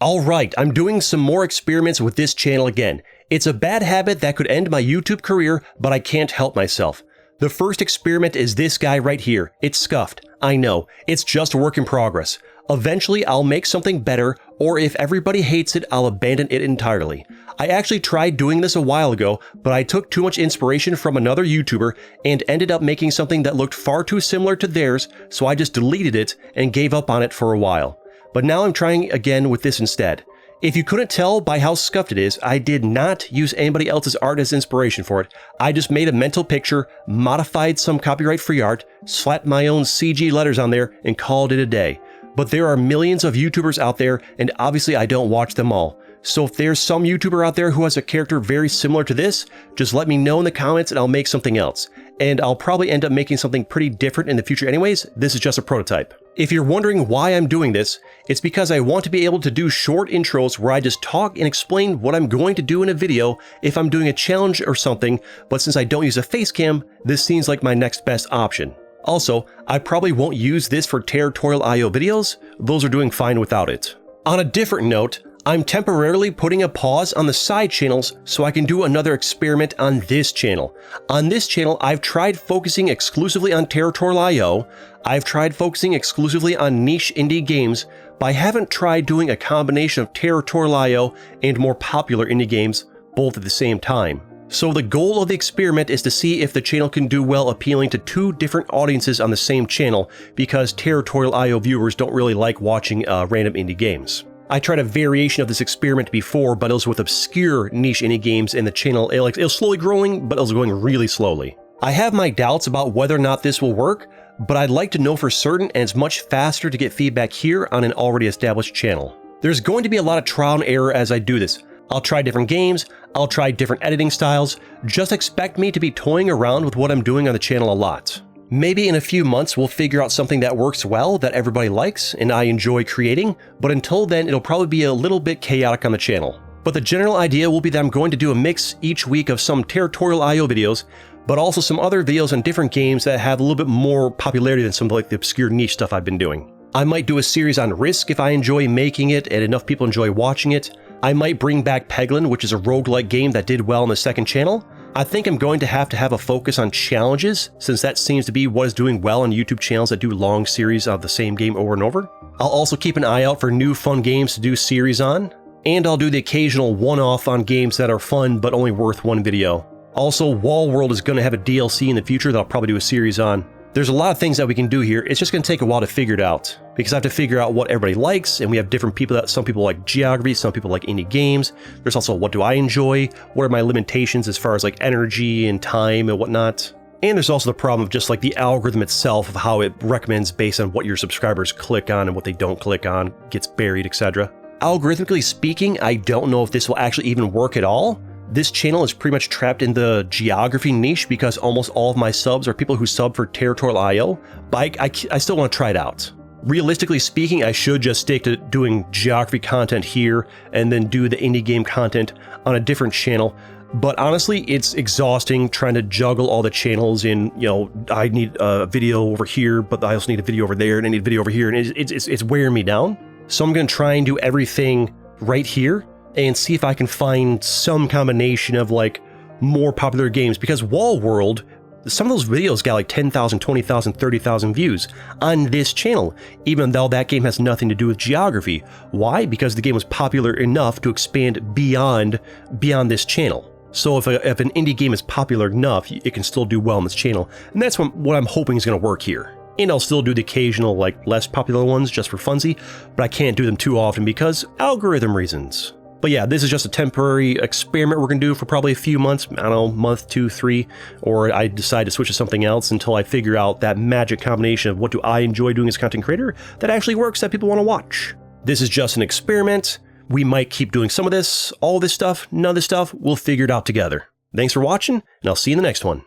Alright, I'm doing some more experiments with this channel again. It's a bad habit that could end my YouTube career, but I can't help myself. The first experiment is this guy right here. It's scuffed. I know, it's just a work in progress. Eventually I'll make something better, or if everybody hates it, I'll abandon it entirely. I actually tried doing this a while ago, but I took too much inspiration from another YouTuber and ended up making something that looked far too similar to theirs, so I just deleted it and gave up on it for a while. But now I'm trying again with this instead. If you couldn't tell by how scuffed it is, I did not use anybody else's art as inspiration for it. I just made a mental picture, modified some copyright-free art, slapped my own CG letters on there, and called it a day. But there are millions of YouTubers out there, and obviously I don't watch them all. So if there's some YouTuber out there who has a character very similar to this, just let me know in the comments and I'll make something else. And I'll probably end up making something pretty different in the future anyways. This is just a prototype. If you're wondering why I'm doing this, it's because I want to be able to do short intros where I just talk and explain what I'm going to do in a video if I'm doing a challenge or something, but since I don't use a face cam, this seems like my next best option. Also, I probably won't use this for Territorial IO videos, those are doing fine without it. On a different note, I'm temporarily putting a pause on the side channels so I can do another experiment on this channel. On this channel, I've tried focusing exclusively on Territorial IO, I've tried focusing exclusively on niche indie games, but I haven't tried doing a combination of Territorial IO and more popular indie games, both at the same time. So the goal of the experiment is to see if the channel can do well appealing to two different audiences on the same channel, because Territorial IO viewers don't really like watching random indie games. I tried a variation of this experiment before, but it was with obscure niche indie games, and the channel, it was slowly growing, but it was going really slowly. I have my doubts about whether or not this will work, but I'd like to know for certain, and it's much faster to get feedback here on an already established channel. There's going to be a lot of trial and error as I do this. I'll try different games, I'll try different editing styles, just expect me to be toying around with what I'm doing on the channel a lot. Maybe in a few months we'll figure out something that works well, that everybody likes, and I enjoy creating, but until then it'll probably be a little bit chaotic on the channel. But the general idea will be that I'm going to do a mix each week of some Territorial IO videos, but also some other videos on different games that have a little bit more popularity than some of the obscure niche stuff I've been doing. I might do a series on Risk if I enjoy making it and enough people enjoy watching it. I might bring back Peglin, which is a roguelike game that did well on the second channel. I think I'm going to have a focus on challenges, since that seems to be what is doing well on YouTube channels that do long series of the same game over and over. I'll also keep an eye out for new fun games to do series on, and I'll do the occasional one-off on games that are fun but only worth one video. Also, Wall World is going to have a DLC in the future that I'll probably do a series on. There's a lot of things that we can do here, it's just going to take a while to figure it out, because I have to figure out what everybody likes, and we have different people some people like geography, some people like indie games. There's also what do I enjoy, what are my limitations as far as like energy and time and whatnot. And there's also the problem of just like the algorithm itself of how it recommends based on what your subscribers click on and what they don't click on, gets buried, etc. Algorithmically speaking, I don't know if this will actually even work at all. This channel is pretty much trapped in the geography niche because almost all of my subs are people who sub for Territorial IO, but I still want to try it out. Realistically speaking, I should just stick to doing geography content here and then do the indie game content on a different channel. But honestly, it's exhausting trying to juggle all the channels in, I need a video over here, but I also need a video over there, and I need a video over here, and it's wearing me down. So I'm going to try and do everything right here and see if I can find some combination of like more popular games, because Wall World, some of those videos got like 10,000, 20,000, 30,000 views on this channel, even though that game has nothing to do with geography. Why? Because the game was popular enough to expand beyond this channel. So if an indie game is popular enough, it can still do well on this channel, and that's what I'm hoping is going to work here. And I'll still do the occasional like less popular ones just for funsies, but I can't do them too often because algorithm reasons. But yeah, this is just a temporary experiment we're going to do for probably a few months, I don't know, month, 2, 3, or I decide to switch to something else until I figure out that magic combination of what do I enjoy doing as a content creator that actually works, that people want to watch. This is just an experiment. We might keep doing some of this, all this stuff, none of this stuff, we'll figure it out together. Thanks for watching, and I'll see you in the next one.